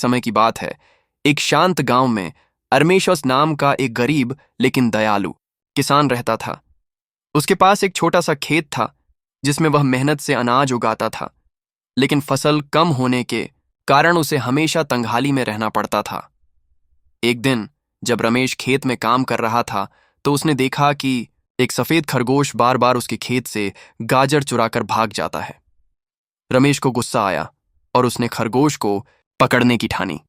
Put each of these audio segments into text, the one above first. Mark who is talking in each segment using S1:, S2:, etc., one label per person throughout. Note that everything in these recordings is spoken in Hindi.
S1: समय की बात है। एक शांत गांव में अरमेशस नाम का एक गरीब लेकिन दयालु किसान रहता था। उसके पास एक छोटा सा खेत था जिसमें वह मेहनत से अनाज उगाता था, लेकिन फसल कम होने के कारण उसे हमेशा तंगहाली में रहना पड़ता था। एक दिन जब रमेश खेत में काम कर रहा था तो उसने देखा कि एक सफेद खरगोश बार बार उसके खेत से गाजर चुराकर भाग जाता है। रमेश को गुस्सा आया और उसने खरगोश को पकड़ने की ठानी।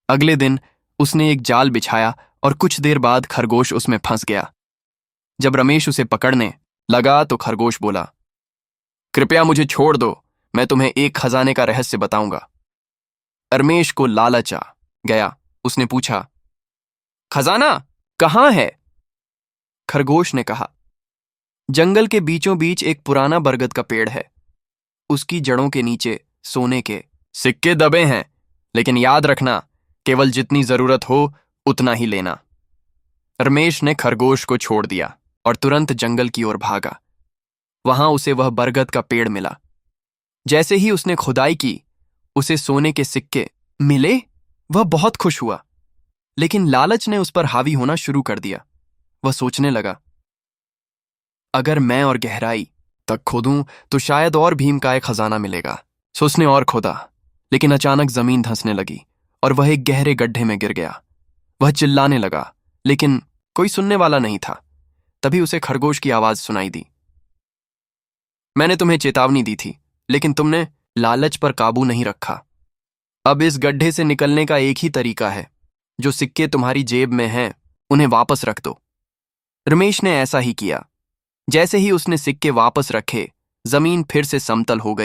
S1: अगले दिन उसने एक जाल बिछाया और कुछ देर बाद खरगोश उसमें फंस गया। जब रमेश उसे पकड़ने लगा तो खरगोश बोला, कृपया मुझे छोड़ दो, मैं तुम्हें एक खजाने का रहस्य बताऊंगा। रमेश को लालच आ गया। उसने पूछा, खजाना कहाँ है? खरगोश ने कहा, जंगल के बीचों बीच एक पुराना बरगद का पेड़ है। उसकी जड़ों के नीचे सोने के सिक्के दबे हैं, लेकिन याद रखना, केवल जितनी जरूरत हो उतना ही लेना। रमेश ने खरगोश को छोड़ दिया और तुरंत जंगल की ओर भागा। वहां उसे वह बरगद का पेड़ मिला। जैसे ही उसने खुदाई की, उसे सोने के सिक्के मिले। वह बहुत खुश हुआ, लेकिन लालच ने उस पर हावी होना शुरू कर दिया। वह सोचने लगा, अगर मैं और गहराई तक खोदूं तो शायद और भीम का एक खजाना मिलेगा। सो उसने और खोदा, लेकिन अचानक जमीन धंसने लगी और वह एक गहरे गड्ढे में गिर गया। वह चिल्लाने लगा, लेकिन कोई सुनने वाला नहीं था। तभी उसे खरगोश की आवाज सुनाई दी, मैंने तुम्हें चेतावनी दी थी, लेकिन तुमने लालच पर काबू नहीं रखा। अब इस गड्ढे से निकलने का एक ही तरीका है, जो सिक्के तुम्हारी जेब में हैं उन्हें वापस रख दो। रमेश ने ऐसा ही किया। जैसे ही उसने सिक्के वापस रखे, जमीन फिर से समतल हो गई।